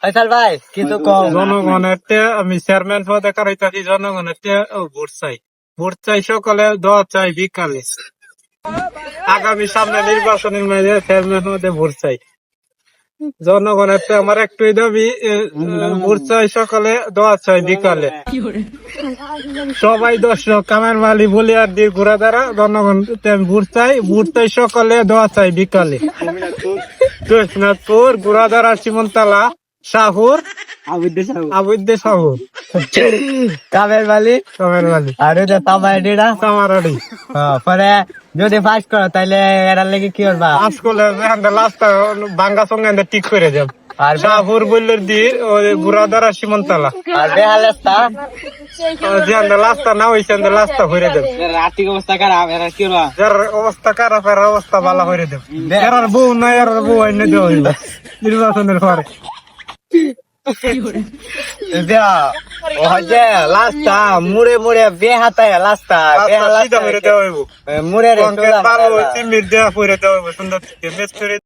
ফয়সাল ভাই কিন্তু কম জনগণের আমি চেয়ারম্যান পদে কারাইতাছি, জনগণের ভোট চাই। ভোট চাই সকালে, দোয়া চাই বিকালে। আগামী সামনে নির্বাচনের মাঝে চেয়ারম্যান পদে ভোট চাই। জনগণের আমার একটুই দাবি, ভোট চাই সকালে, দোয়া চাই বিকালে। সবাই দর্শক কামের মালি বলি আর দিয়ে ঘোরা দ্বারা জনগণ ভোট চাই। ভোট চাই সকালে, দোয়া চাই বিকালে। জয়নাথপুর, ঘোড়াধারা, সীমন্তলা, শাহুর, আবুদ্দে শাহুর, কামের মালিক কামের মালি, আর ওই যে তামাইডিরা সামারাডি। পরে যদি পাস করো তাহলে এরা লেগে কি করবা? আজকলে লাস্টটা বাঙ্গা সঙ্গে ঠিক করে যাব। আর শাহুর বললের দিয়ে ওই ঘোড়াধারা, সীমন্তলা। আর বেহালেস্তা যে লাস্টটা না হয়েছে লাস্টটা হয়ে দেব। আর্থিক অবস্থা খারাপ, এরা কি করবা? যার অবস্থা খারাপ, এর অবস্থা ভালো হয়ে দেব। এরার বউ নাই, এরার বউ এনে দেওয়া হইল নির্বাচনের পরে। লাস্টা মুড়ে মুড়ে বেহাতায় লাস্টা সিধা করে দেওয়া হইব। মুড়ে ভালো চিমির দেওয়া করে দেওয়া হইব সুন্দর থেকে।